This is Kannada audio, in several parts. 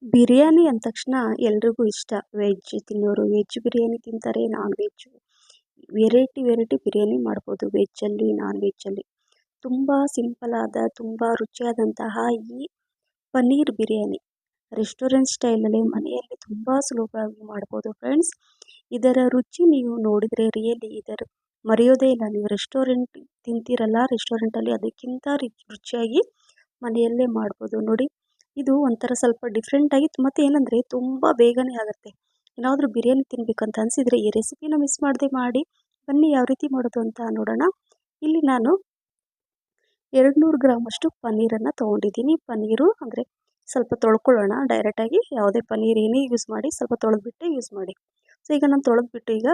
ಬಿರಿಯಾನಿ ಅಂದ ತಕ್ಷಣ ಎಲ್ರಿಗೂ ಇಷ್ಟ. ವೆಜ್ ತಿನ್ನೋರು ವೆಜ್ ಬಿರಿಯಾನಿ ತಿಂತಾರೆ, non veg variety variety biryani ಮಾಡ್ಬೋದು ವೆಜ್ಜಲ್ಲಿ, ನಾನ್ ವೆಜ್ಜಲ್ಲಿ. ತುಂಬ ಸಿಂಪಲ್ ಆದ, ತುಂಬ ರುಚಿಯಾದಂತಹ ಈ ಪನ್ನೀರ್ ಬಿರಿಯಾನಿ ರೆಸ್ಟೋರೆಂಟ್ ಸ್ಟೈಲಲ್ಲಿ ಮನೆಯಲ್ಲಿ ತುಂಬ ಸುಲಭವಾಗಿ ಮಾಡ್ಬೋದು ಫ್ರೆಂಡ್ಸ್. ಇದರ ರುಚಿ ನೀವು ನೋಡಿದರೆ ರಿಯಲಿ ಇದರ ಮರೆಯೋದೇ ಇಲ್ಲ. ನೀವು ರೆಸ್ಟೋರೆಂಟ್ ತಿಂತೀರಲ್ಲ, ರೆಸ್ಟೋರೆಂಟಲ್ಲಿ ಅದಕ್ಕಿಂತ ರುಚಿಯಾಗಿ ಮನೆಯಲ್ಲೇ ಮಾಡ್ಬೋದು ನೋಡಿ. ಇದು ಒಂಥರ ಸ್ವಲ್ಪ ಡಿಫ್ರೆಂಟಾಗಿ ಮತ್ತು ಏನಂದರೆ ತುಂಬ ಬೇಗನೆ ಆಗುತ್ತೆ. ಏನಾದರೂ ಬಿರಿಯಾನಿ ತಿನ್ನಬೇಕಂತ ಅನಿಸಿದರೆ ಈ ರೆಸಿಪಿನ ಮಿಸ್ ಮಾಡದೆ ಮಾಡಿ. ಬನ್ನಿ ಯಾವ ರೀತಿ ಮಾಡೋದು ಅಂತ ನೋಡೋಣ. ಇಲ್ಲಿ ನಾನು 200 ಗ್ರಾಮಷ್ಟು ಪನ್ನೀರನ್ನು ತೊಗೊಂಡಿದ್ದೀನಿ. ಪನ್ನೀರು ಅಂದರೆ ಸ್ವಲ್ಪ ತೊಳ್ಕೊಳ್ಳೋಣ ಡೈರೆಕ್ಟಾಗಿ. ಯಾವುದೇ ಪನ್ನೀರ್ ಏನೇ ಯೂಸ್ ಮಾಡಿ ಸ್ವಲ್ಪ ತೊಳೆದ್ಬಿಟ್ಟು ಯೂಸ್ ಮಾಡಿ. ಸೊ ಈಗ ನಾನು ತೊಳೆದ್ಬಿಟ್ಟು ಈಗ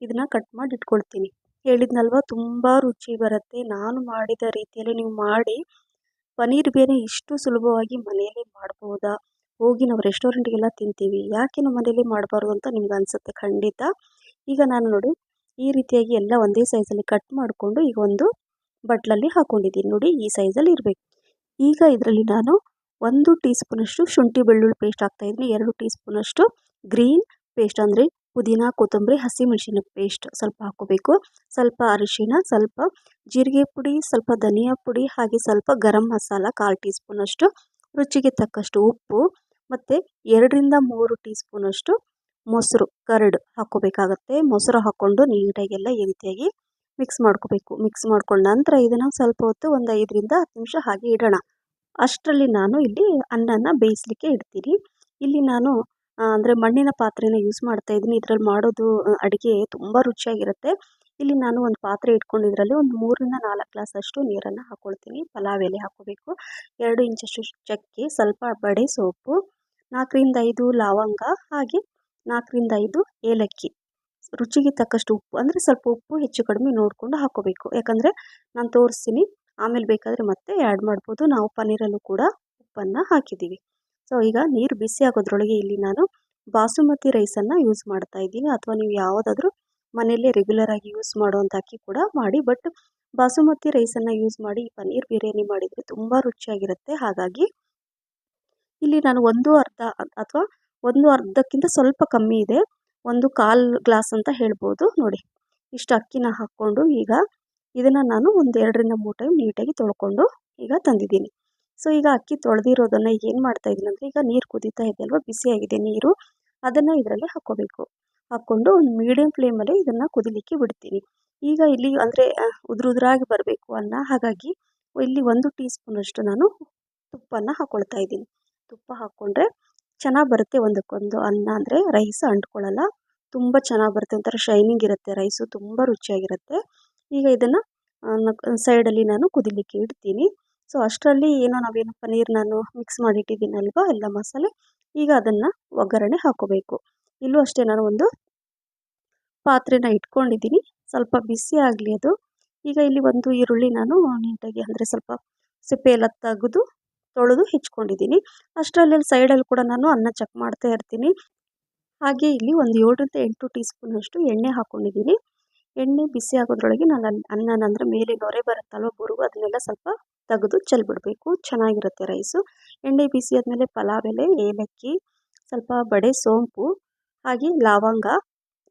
ಇದನ್ನು ಕಟ್ ಮಾಡಿ ಇಟ್ಕೊಳ್ತೀನಿ. ಹೇಳಿದ್ನಲ್ವ ತುಂಬ ರುಚಿ ಬರುತ್ತೆ. ನಾನು ಮಾಡಿದ ರೀತಿಯಲ್ಲಿ ನೀವು ಮಾಡಿ. ಪನ್ನೀರ್ ಬೇರೆ ಇಷ್ಟು ಸುಲಭವಾಗಿ ಮನೆಯಲ್ಲೇ ಮಾಡ್ಬೋದಾ? ಹೋಗಿ ನಾವು ರೆಸ್ಟೋರೆಂಟ್ಗೆಲ್ಲ ತಿಂತೀವಿ, ಯಾಕೆ ನಾವು ಮನೆಯಲ್ಲೇ ಮಾಡಬಾರ್ದು ಅಂತ ನಿಮ್ಗೆ ಅನಿಸುತ್ತೆ ಖಂಡಿತ. ಈಗ ನಾನು ನೋಡಿ ಈ ರೀತಿಯಾಗಿ ಎಲ್ಲ ಒಂದೇ ಸೈಜಲ್ಲಿ ಕಟ್ ಮಾಡಿಕೊಂಡು ಈಗ ಒಂದು ಬಟ್ಲಲ್ಲಿ ಹಾಕ್ಕೊಂಡಿದ್ದೀನಿ ನೋಡಿ. ಈ ಸೈಜಲ್ಲಿ ಇರಬೇಕು. ಈಗ ಇದರಲ್ಲಿ ನಾನು 1 ಟೀ ಸ್ಪೂನಷ್ಟು ಶುಂಠಿ ಬೆಳ್ಳುಳ್ಳಿ ಪೇಸ್ಟ್ ಹಾಕ್ತಾಯಿದ್ದೀನಿ. 2 ಟೀ ಸ್ಪೂನಷ್ಟು ಗ್ರೀನ್ ಪೇಸ್ಟ್ ಅಂದರೆ ಪುದೀನ, ಕೊತ್ತಂಬರಿ, ಹಸಿಮೆಣಸಿನ ಪೇಸ್ಟ್ ಸ್ವಲ್ಪ ಹಾಕ್ಕೋಬೇಕು. ಸ್ವಲ್ಪ ಅರಿಶಿಣ, ಸ್ವಲ್ಪ ಜೀರಿಗೆ ಪುಡಿ, ಸ್ವಲ್ಪ ಧನಿಯಾ ಪುಡಿ, ಹಾಗೆ ಸ್ವಲ್ಪ ಗರಂ ಮಸಾಲ 1/4 ಟೀ ಸ್ಪೂನಷ್ಟು, ರುಚಿಗೆ ತಕ್ಕಷ್ಟು ಉಪ್ಪು ಮತ್ತು 2 ರಿಂದ 3 ಟೀ ಸ್ಪೂನಷ್ಟು ಮೊಸರು ಕರ್ಡ್ ಹಾಕ್ಕೋಬೇಕಾಗತ್ತೆ. ಮೊಸರು ಹಾಕ್ಕೊಂಡು ನೀಟಾಗಿ ಎಲ್ಲ ಈ ರೀತಿಯಾಗಿ ಮಿಕ್ಸ್ ಮಾಡ್ಕೋಬೇಕು. ಮಿಕ್ಸ್ ಮಾಡ್ಕೊಂಡ ನಂತರ ಇದನ್ನು ಸ್ವಲ್ಪ ಹೊತ್ತು ಒಂದು 5 ರಿಂದ 10 ನಿಮಿಷ ಹಾಗೆ ಇಡೋಣ. ಅಷ್ಟರಲ್ಲಿ ನಾನು ಇಲ್ಲಿ ಅನ್ನನ ಬೇಯಿಸಲಿಕ್ಕೆ ಇಡ್ತೀನಿ. ಇಲ್ಲಿ ನಾನು ಅಂದರೆ ಮಣ್ಣಿನ ಪಾತ್ರೆನ ಯೂಸ್ ಮಾಡ್ತಾ ಇದ್ದೀನಿ. ಇದರಲ್ಲಿ ಮಾಡೋದು ಅಡುಗೆ ತುಂಬ ರುಚಿಯಾಗಿರುತ್ತೆ. ಇಲ್ಲಿ ನಾನು ಒಂದು ಪಾತ್ರೆ ಇಟ್ಕೊಂಡು ಇದರಲ್ಲಿ ಒಂದು 3 ರಿಂದ 4 ಗ್ಲಾಸಷ್ಟು ನೀರನ್ನು ಹಾಕ್ಕೊಳ್ತೀನಿ. ಪಲಾವ್ ಎಲೆ ಹಾಕ್ಕೋಬೇಕು, 2 ಇಂಚಷ್ಟು ಚಕ್ಕೆ, ಸ್ವಲ್ಪ ಬಡೆ ಸೋಪು, 4 ರಿಂದ 5 ಲವಂಗ, ಹಾಗೆ 4 ರಿಂದ 5 ಏಲಕ್ಕಿ, ರುಚಿಗೆ ತಕ್ಕಷ್ಟು ಉಪ್ಪು. ಅಂದರೆ ಸ್ವಲ್ಪ ಉಪ್ಪು ಹೆಚ್ಚು ಕಡಿಮೆ ನೋಡಿಕೊಂಡು ಹಾಕ್ಕೋಬೇಕು. ಯಾಕಂದರೆ ನಾನು ತೋರಿಸ್ತೀನಿ, ಆಮೇಲೆ ಬೇಕಾದರೆ ಮತ್ತೆ ಆ್ಯಡ್ ಮಾಡ್ಬೋದು. ನಾವು ಪನ್ನೀರಲ್ಲೂ ಕೂಡ ಉಪ್ಪನ್ನು ಹಾಕಿದ್ದೀವಿ. ಸೊ ಈಗ ನೀರು ಬಿಸಿ ಆಗೋದ್ರೊಳಗೆ ಇಲ್ಲಿ ನಾನು ಬಾಸುಮತಿ ರೈಸನ್ನು ಯೂಸ್ ಮಾಡ್ತಾ ಇದ್ದೀನಿ. ಅಥವಾ ನೀವು ಯಾವುದಾದ್ರೂ ಮನೆಯಲ್ಲೇ ರೆಗ್ಯುಲರ್ ಆಗಿ ಯೂಸ್ ಮಾಡುವಂಥ ಅಕ್ಕಿ ಕೂಡ ಮಾಡಿ. ಬಟ್ ಬಾಸುಮತಿ ರೈಸನ್ನು ಯೂಸ್ ಮಾಡಿ ಈ ಪನ್ನೀರ್ ಬಿರಿಯಾನಿ ಮಾಡಿದರೆ ತುಂಬ ರುಚಿಯಾಗಿರುತ್ತೆ. ಹಾಗಾಗಿ ಇಲ್ಲಿ ನಾನು ಒಂದು ಅರ್ಧ ಅಥವಾ ಒಂದು ಅರ್ಧಕ್ಕಿಂತ ಸ್ವಲ್ಪ ಕಮ್ಮಿ ಇದೆ, 1/4 ಗ್ಲಾಸ್ ಅಂತ ಹೇಳ್ಬೋದು ನೋಡಿ. ಇಷ್ಟು ಅಕ್ಕಿನ ಹಾಕ್ಕೊಂಡು ಈಗ ಇದನ್ನು ನಾನು ಒಂದು 2 ರಿಂದ 3 ಟೈಮ್ ನೀಟಾಗಿ ತೊಳ್ಕೊಂಡು ಈಗ ತಂದಿದ್ದೀನಿ. ಸೊ ಈಗ ಅಕ್ಕಿ ತೊಳೆದಿರೋದನ್ನು ಈಗ ಏನು ಮಾಡ್ತಾ ಇದ್ದೀನಿ ಅಂದರೆ, ಈಗ ನೀರು ಕುದೀತಾ ಇದೆ ಅಲ್ವಾ, ಬಿಸಿಯಾಗಿದೆ ನೀರು, ಅದನ್ನು ಇದರಲ್ಲಿ ಹಾಕ್ಕೋಬೇಕು. ಹಾಕ್ಕೊಂಡು ಒಂದು ಮೀಡಿಯಮ್ ಫ್ಲೇಮಲ್ಲಿ ಇದನ್ನು ಕುದಿಲಿಕ್ಕೆ ಬಿಡ್ತೀನಿ. ಈಗ ಇಲ್ಲಿ ಅಂದರೆ ಉದುರಾಗಿ ಬರಬೇಕು ಅನ್ನ. ಹಾಗಾಗಿ ಇಲ್ಲಿ 1 ಟೀ ಸ್ಪೂನಷ್ಟು ನಾನು ತುಪ್ಪನ ಹಾಕ್ಕೊಳ್ತಾ ಇದ್ದೀನಿ. ತುಪ್ಪ ಹಾಕ್ಕೊಂಡ್ರೆ ಚೆನ್ನಾಗಿ ಬರುತ್ತೆ ಒಂದಕ್ಕೊಂದು ಅನ್ನ, ಅಂದರೆ ರೈಸ್ ಅಂಟ್ಕೊಳ್ಳಲ್ಲ, ತುಂಬ ಚೆನ್ನಾಗಿ ಬರುತ್ತೆ. ಒಂಥರ ಶೈನಿಂಗ್ ಇರುತ್ತೆ ರೈಸು, ತುಂಬ ರುಚಿಯಾಗಿರುತ್ತೆ. ಈಗ ಇದನ್ನು ಸೈಡಲ್ಲಿ ನಾನು ಕುದಿಲಿಕ್ಕೆ ಇಡ್ತೀನಿ. ಸೊ ಅಷ್ಟರಲ್ಲಿ ನಾವೇನು ಪನ್ನೀರ್ ನಾನು ಮಿಕ್ಸ್ ಮಾಡಿಟ್ಟಿದ್ದೀನಲ್ವ ಎಲ್ಲ ಮಸಾಲೆ, ಈಗ ಅದನ್ನು ಒಗ್ಗರಣೆ ಹಾಕ್ಕೋಬೇಕು. ಇಲ್ಲೂ ಅಷ್ಟೇ ನಾನು ಒಂದು ಪಾತ್ರೆನ ಇಟ್ಕೊಂಡಿದ್ದೀನಿ, ಸ್ವಲ್ಪ ಬಿಸಿ ಆಗಲಿ ಅದು. ಈಗ ಇಲ್ಲಿ ಒಂದು ಈರುಳ್ಳಿ ನಾನು ನೀಟಾಗಿ ಅಂದರೆ ಸ್ವಲ್ಪ ಸಿಪ್ಪೆ ಎಲ್ಲ ತೆಗೆದು ತೊಳೆದು ಹೆಚ್ಕೊಂಡಿದ್ದೀನಿ. ಅಷ್ಟರಲ್ಲಿ ಸೈಡಲ್ಲಿ ಕೂಡ ನಾನು ಅನ್ನ ಚೆಕ್ ಮಾಡ್ತಾ ಇರ್ತೀನಿ. ಹಾಗೆ ಇಲ್ಲಿ ಒಂದು 7 ರಿಂದ 8 ಟೀ ಸ್ಪೂನಷ್ಟು ಎಣ್ಣೆ ಹಾಕ್ಕೊಂಡಿದ್ದೀನಿ. ಎಣ್ಣೆ ಬಿಸಿ ಆಗೋದ್ರೊಳಗೆ ನಾನು ಅನ್ನನ ಅಂದರೆ ಮೇಲೆ ನೊರೆ ಬರುತ್ತಲ್ವ ಬುರುಗು, ಅದನ್ನೆಲ್ಲ ಸ್ವಲ್ಪ ತೆಗೆದು ಚೆಲ್ಬಿಡಬೇಕು. ಚೆನ್ನಾಗಿರುತ್ತೆ ರೈಸು. ಎಣ್ಣೆ ಬಿಸಿ ಆದಮೇಲೆ ಪಲಾವ್ ಎಲೆ, ಏಲಕ್ಕಿ, ಸ್ವಲ್ಪ ಬಡೆ ಸೋಂಪು, ಹಾಗೆ ಲವಂಗ,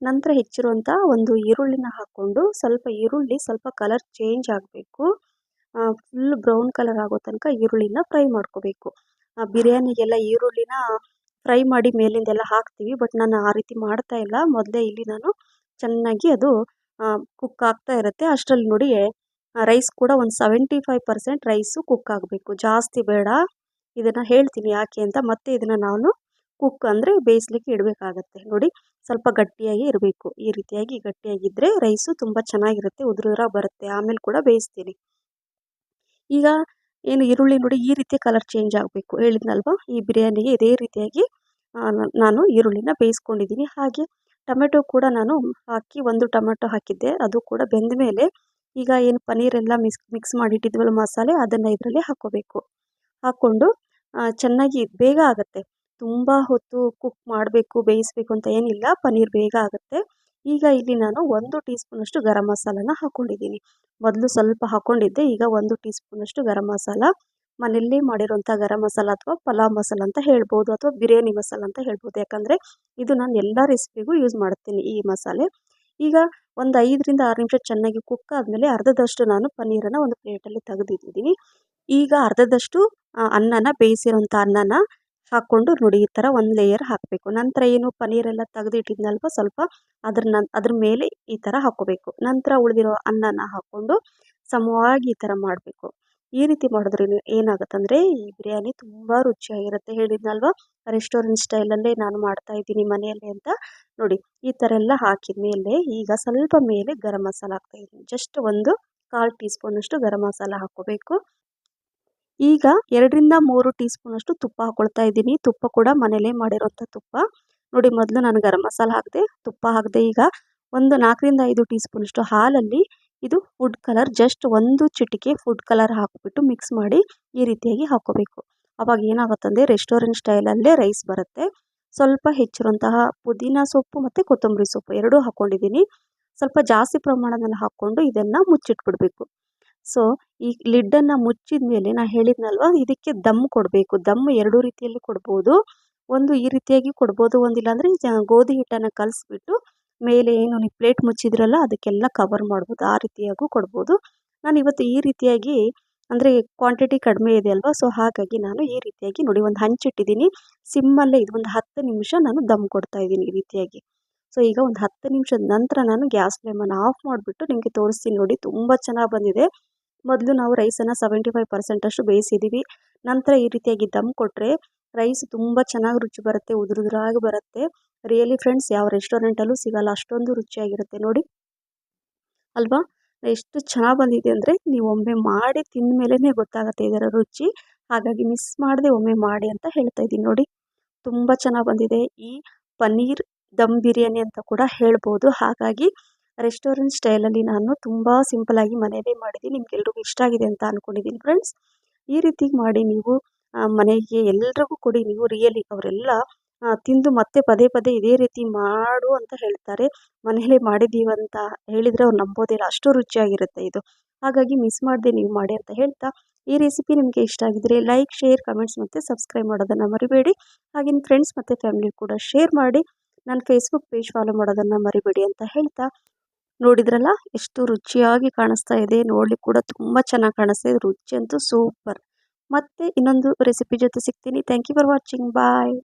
ನಂತರ ಹೆಚ್ಚಿರುವಂಥ ಒಂದು ಈರುಳ್ಳಿನ ಹಾಕ್ಕೊಂಡು ಸ್ವಲ್ಪ ಈರುಳ್ಳಿ ಸ್ವಲ್ಪ ಕಲರ್ ಚೇಂಜ್ ಆಗಬೇಕು. ಫುಲ್ ಬ್ರೌನ್ ಕಲರ್ ಆಗೋ ತನಕ ಈರುಳ್ಳಿನ ಫ್ರೈ ಮಾಡ್ಕೋಬೇಕು. ಬಿರಿಯಾನಿಗೆಲ್ಲ ಈರುಳ್ಳಿನ ಫ್ರೈ ಮಾಡಿ ಮೇಲಿಂದೆಲ್ಲ ಹಾಕ್ತೀವಿ, ಬಟ್ ನಾನು ಆ ರೀತಿ ಮಾಡ್ತಾ ಇಲ್ಲ. ಮೊದಲೇ ಇಲ್ಲಿ ನಾನು ಚೆನ್ನಾಗಿ ಅದು ಕುಕ್ ಆಗ್ತಾ ಇರುತ್ತೆ. ಅಷ್ಟರಲ್ಲಿ ನೋಡಿ ರೈಸ್ ಕೂಡ ಒಂದು 75% ರೈಸು ಕುಕ್ ಆಗಬೇಕು, ಜಾಸ್ತಿ ಬೇಡ. ಇದನ್ನು ಹೇಳ್ತೀನಿ ಯಾಕೆ ಅಂತ. ಮತ್ತೆ ಇದನ್ನು ನಾನು ಕುಕ್ ಅಂದರೆ ಬೇಯಿಸ್ಲಿಕ್ಕೆ ಇಡಬೇಕಾಗತ್ತೆ ನೋಡಿ. ಸ್ವಲ್ಪ ಗಟ್ಟಿಯಾಗಿ ಇರಬೇಕು. ಈ ರೀತಿಯಾಗಿ ಗಟ್ಟಿಯಾಗಿದ್ದರೆ ರೈಸು ತುಂಬ ಚೆನ್ನಾಗಿರುತ್ತೆ, ಉದುರಾಗಿ ಬರುತ್ತೆ. ಆಮೇಲೆ ಕೂಡ ಬೇಯಿಸ್ತೀನಿ. ಈಗ ಏನು ಈರುಳ್ಳಿ ನೋಡಿ ಈ ರೀತಿ ಕಲರ್ ಚೇಂಜ್ ಆಗಬೇಕು, ಹೇಳಿದ್ನಲ್ವ. ಈ ಬಿರಿಯಾನಿಗೆ ಇದೇ ರೀತಿಯಾಗಿ ನಾನು ಈರುಳ್ಳಿನ ಬೇಯಿಸ್ಕೊಂಡಿದ್ದೀನಿ. ಹಾಗೆ ಟೊಮೆಟೊ ಕೂಡ ನಾನು ಹಾಕಿ, ಒಂದು ಟೊಮೆಟೊ ಹಾಕಿದ್ದೆ, ಅದು ಕೂಡ ಬೆಂದ ಮೇಲೆ ಈಗ ಏನು ಪನ್ನೀರೆಲ್ಲ ಮಿಕ್ಸ್ ಮಾಡಿಟ್ಟಿದ್ವಲ್ಲ ಮಸಾಲೆ, ಅದನ್ನು ಇದರಲ್ಲಿ ಹಾಕ್ಕೋಬೇಕು. ಹಾಕ್ಕೊಂಡು ಚೆನ್ನಾಗಿ ಬೇಗ ಆಗುತ್ತೆ. ತುಂಬ ಹೊತ್ತು ಕುಕ್ ಮಾಡಬೇಕು, ಬೇಯಿಸಬೇಕು ಅಂತ ಏನಿಲ್ಲ, ಪನ್ನೀರ್ ಬೇಗ ಆಗುತ್ತೆ. ಈಗ ಇಲ್ಲಿ ನಾನು 1 ಟೀ ಸ್ಪೂನಷ್ಟು ಗರಂ ಮಸಾಲನ ಹಾಕ್ಕೊಂಡಿದ್ದೀನಿ. ಮೊದಲು ಸ್ವಲ್ಪ ಹಾಕ್ಕೊಂಡಿದ್ದೆ, ಈಗ 1 ಟೀ ಸ್ಪೂನಷ್ಟು ಗರಂ ಮಸಾಲ, ಮನೆಯಲ್ಲೇ ಮಾಡಿರೋಂಥ ಗರಂ ಮಸಾಲ ಅಥವಾ ಪಲಾವ್ ಮಸಾಲ ಅಂತ ಹೇಳ್ಬೋದು, ಅಥವಾ ಬಿರಿಯಾನಿ ಮಸಾಲ ಅಂತ ಹೇಳ್ಬೋದು. ಯಾಕಂದರೆ ಇದು ನಾನು ಎಲ್ಲ ರೆಸಿಪಿಗೂ ಯೂಸ್ ಮಾಡ್ತೀನಿ ಈ ಮಸಾಲೆ. ಈಗ ಒಂದು 5ರಿಂದ 6 ನಿಮಿಷ ಚೆನ್ನಾಗಿ ಕುಕ್ ಆದಮೇಲೆ ಅರ್ಧದಷ್ಟು ನಾನು ಪನ್ನೀರನ್ನು ಒಂದು ಪ್ಲೇಟಲ್ಲಿ ತೆಗೆದಿಟ್ಟಿದ್ದೀನಿ. ಈಗ ಅರ್ಧದಷ್ಟು ಅನ್ನನ ಬೇಯಿಸಿರೋಂಥ ಅನ್ನನ ಹಾಕ್ಕೊಂಡು ನೋಡಿ ಈ ಥರ ಒಂದು ಲೇಯರ್ ಹಾಕಬೇಕು. ನಂತರ ಏನು ಪನ್ನೀರೆಲ್ಲ ತೆಗೆದಿಟ್ಟಿದ್ನಲ್ವ ಸ್ವಲ್ಪ ಅದ್ರ ಮೇಲೆ ಈ ಥರ ಹಾಕ್ಕೋಬೇಕು. ನಂತರ ಉಳಿದಿರೋ ಅನ್ನನ ಹಾಕ್ಕೊಂಡು ಸಮವಾಗಿ ಈ ಥರ ಮಾಡಬೇಕು. ಈ ರೀತಿ ಮಾಡಿದ್ರೆ ಏನಾಗುತ್ತಂದರೆ ಈ ಬಿರಿಯಾನಿ ತುಂಬ ರುಚಿಯಾಗಿರುತ್ತೆ. ಹೇಳಿದ್ನಲ್ವ ರೆಸ್ಟೋರೆಂಟ್ ಸ್ಟೈಲಲ್ಲೇ ನಾನು ಮಾಡ್ತಾ ಇದ್ದೀನಿ ಮನೆಯಲ್ಲೇ ಅಂತ. ನೋಡಿ ಈ ಥರ ಎಲ್ಲ ಹಾಕಿದ ಮೇಲೆ ಈಗ ಸ್ವಲ್ಪ ಮೇಲೆ ಗರಂ ಮಸಾಲ ಹಾಕ್ತಾಯಿದ್ದೀನಿ. ಜಸ್ಟ್ ಒಂದು 1/4 ಟೀ ಸ್ಪೂನಷ್ಟು ಗರಂ ಮಸಾಲ ಹಾಕ್ಕೋಬೇಕು. ಈಗ 2ರಿಂದ 3 ಟೀ ಸ್ಪೂನಷ್ಟು ತುಪ್ಪ ಹಾಕ್ಕೊಳ್ತಾ ಇದ್ದೀನಿ. ತುಪ್ಪ ಕೂಡ ಮನೇಲೇ ಮಾಡಿರೋಂಥ ತುಪ್ಪ. ನೋಡಿ ಮೊದಲು ನಾನು ಗರಂ ಮಸಾಲ ಹಾಕಿದೆ, ತುಪ್ಪ ಹಾಕಿದೆ. ಈಗ ಒಂದು 4ರಿಂದ 5 ಟೀ ಸ್ಪೂನಷ್ಟು ಹಾಲಲ್ಲಿ ಇದು ಫುಡ್ ಕಲರ್, ಜಸ್ಟ್ ಒಂದು ಚಿಟಿಕೆ ಫುಡ್ ಕಲರ್ ಹಾಕಿಬಿಟ್ಟು ಮಿಕ್ಸ್ ಮಾಡಿ ಈ ರೀತಿಯಾಗಿ ಹಾಕ್ಕೋಬೇಕು. ಆವಾಗ ಏನಾಗುತ್ತಂದರೆ ರೆಸ್ಟೋರೆಂಟ್ ಸ್ಟೈಲಲ್ಲೇ ರೈಸ್ ಬರುತ್ತೆ. ಸ್ವಲ್ಪ ಹೆಚ್ಚಿರುವಂತಹ ಪುದೀನ ಸೊಪ್ಪು ಮತ್ತು ಕೊತ್ತಂಬರಿ ಸೊಪ್ಪು ಎರಡೂ ಹಾಕ್ಕೊಂಡಿದ್ದೀನಿ. ಸ್ವಲ್ಪ ಜಾಸ್ತಿ ಪ್ರಮಾಣದಲ್ಲಿ ಹಾಕ್ಕೊಂಡು ಇದನ್ನು ಮುಚ್ಚಿಟ್ಬಿಡಬೇಕು. ಸೊ ಈ ಲಿಡ್ಡನ್ನು ಮುಚ್ಚಿದ ಮೇಲೆ ನಾನು ಹೇಳಿದ್ನಲ್ವ ಇದಕ್ಕೆ ದಮ್ ಕೊಡಬೇಕು. ದಮ್ 2 ರೀತಿಯಲ್ಲಿ ಕೊಡ್ಬೋದು. ಒಂದು ಈ ರೀತಿಯಾಗಿ ಕೊಡ್ಬೋದು, ಒಂದಿಲ್ಲ ಅಂದರೆ ಗೋಧಿ ಹಿಟ್ಟನ್ನು ಕಲಸಿಬಿಟ್ಟು ಮೇಲೆ ಏನು ನೀವು ಪ್ಲೇಟ್ ಮುಚ್ಚಿದ್ರಲ್ಲ ಅದಕ್ಕೆಲ್ಲ ಕವರ್ ಮಾಡ್ಬೋದು, ಆ ರೀತಿಯಾಗೂ ಕೊಡ್ಬೋದು. ನಾನು ಇವತ್ತು ಈ ರೀತಿಯಾಗಿ ಅಂದರೆ ಕ್ವಾಂಟಿಟಿ ಕಡಿಮೆ ಇದೆ ಅಲ್ವಾ, ಸೊ ಹಾಗಾಗಿ ನಾನು ಈ ರೀತಿಯಾಗಿ ನೋಡಿ ಒಂದು ಹಂಚಿಟ್ಟಿದ್ದೀನಿ. ಸಿಮ್ಮಲ್ಲೇ ಇದು ಒಂದು 10 ನಿಮಿಷ ನಾನು ದಮ್ ಕೊಡ್ತಾ ಇದ್ದೀನಿ ಈ ರೀತಿಯಾಗಿ. ಸೊ ಈಗ ಒಂದು 10 ನಿಮಿಷದ ನಂತರ ನಾನು ಗ್ಯಾಸ್ ಫ್ಲೇಮನ್ನು ಆಫ್ ಮಾಡಿಬಿಟ್ಟು ನಿಮಗೆ ತೋರಿಸ್ತೀನಿ. ನೋಡಿ ತುಂಬ ಚೆನ್ನಾಗಿ ಬಂದಿದೆ. ಮೊದಲು ನಾವು ರೈಸನ್ನು 75% ಅಷ್ಟು ಬೇಯಿಸಿದ್ದೀವಿ. ನಂತರ ಈ ರೀತಿಯಾಗಿ ದಮ್ ಕೊಟ್ಟರೆ ರೈಸ್ ತುಂಬ ಚೆನ್ನಾಗಿ ರುಚಿ ಬರುತ್ತೆ, ಉದುರಾಗಿ ಬರುತ್ತೆ. ರಿಯಲಿ ಫ್ರೆಂಡ್ಸ್, ಯಾವ ರೆಸ್ಟೋರೆಂಟಲ್ಲೂ ಸಿಗಲ್ಲ, ಅಷ್ಟೊಂದು ರುಚಿಯಾಗಿರುತ್ತೆ ನೋಡಿ ಅಲ್ವಾ. ಎಷ್ಟು ಚೆನ್ನಾಗಿ ಬಂದಿದೆ ಅಂದರೆ ನೀವು ಒಮ್ಮೆ ಮಾಡಿ ತಿಂದ ಮೇಲೇ ಗೊತ್ತಾಗುತ್ತೆ ಇದರ ರುಚಿ. ಹಾಗಾಗಿ ಮಿಸ್ ಮಾಡದೆ ಒಮ್ಮೆ ಮಾಡಿ ಅಂತ ಹೇಳ್ತಾ ಇದ್ದೀನಿ. ನೋಡಿ ತುಂಬ ಚೆನ್ನಾಗಿ ಬಂದಿದೆ. ಈ ಪನ್ನೀರ್ ದಮ್ ಬಿರಿಯಾನಿ ಅಂತ ಕೂಡ ಹೇಳ್ಬೋದು. ಹಾಗಾಗಿ ರೆಸ್ಟೋರೆಂಟ್ ಸ್ಟೈಲಲ್ಲಿ ನಾನು ತುಂಬ ಸಿಂಪಲಾಗಿ ಮನೆಯಲ್ಲೇ ಮಾಡಿದ್ದೀನಿ. ನಿಮ್ಗೆಲ್ರಿಗೂ ಇಷ್ಟ ಆಗಿದೆ ಅಂತ ಅಂದ್ಕೊಂಡಿದ್ದೀನಿ ಫ್ರೆಂಡ್ಸ್. ಈ ರೀತಿ ಮಾಡಿ ನೀವು ಮನೆಗೆ ಎಲ್ರಿಗೂ ಕೊಡಿ. ನೀವು ರಿಯಲಿ ಅವರೆಲ್ಲ ತಿಂದು ಮತ್ತೆ ಪದೇ ಪದೇ ಇದೇ ರೀತಿ ಮಾಡು ಅಂತ ಹೇಳ್ತಾರೆ. ಮನೆಯಲ್ಲೇ ಮಾಡಿದ್ದೀವಿ ಅಂತ ಹೇಳಿದರೆ ಅವ್ರು ನಂಬೋದಿಲ್ಲ, ಅಷ್ಟು ರುಚಿಯಾಗಿರುತ್ತೆ ಇದು. ಹಾಗಾಗಿ ಮಿಸ್ ಮಾಡದೆ ನೀವು ಮಾಡಿ ಅಂತ ಹೇಳ್ತಾ, ಈ ರೆಸಿಪಿ ನಿಮಗೆ ಇಷ್ಟ ಆಗಿದ್ದರೆ ಲೈಕ್, ಶೇರ್, ಕಮೆಂಟ್ಸ್ ಮತ್ತು ಸಬ್ಸ್ಕ್ರೈಬ್ ಮಾಡೋದನ್ನು ಮರಿಬೇಡಿ. ಹಾಗೆ ನಿಮ್ಮ ಫ್ರೆಂಡ್ಸ್ ಮತ್ತು ಫ್ಯಾಮಿಲಿ ಕೂಡ ಶೇರ್ ಮಾಡಿ. ನನ್ನ ಫೇಸ್ಬುಕ್ ಪೇಜ್ ಫಾಲೋ ಮಾಡೋದನ್ನು ಮರಿಬೇಡಿ ಅಂತ ಹೇಳ್ತಾ, ನೋಡಿದ್ರಲ್ಲ ಎಷ್ಟು ರುಚಿಯಾಗಿ ಕಾಣಿಸ್ತಾ ಇದೆ. ನೋಡ್ಲಿಕ್ಕೆ ಕೂಡ ತುಂಬ ಚೆನ್ನಾಗಿ ಕಾಣಿಸ್ತಾ ಇದೆ. ರುಚಿ ಅಂತೂ ಸೂಪರ್. ಮತ್ತೆ ಇನ್ನೊಂದು ರೆಸಿಪಿ ಜೊತೆ ಸಿಗ್ತೀನಿ. Thank you for watching. Bye.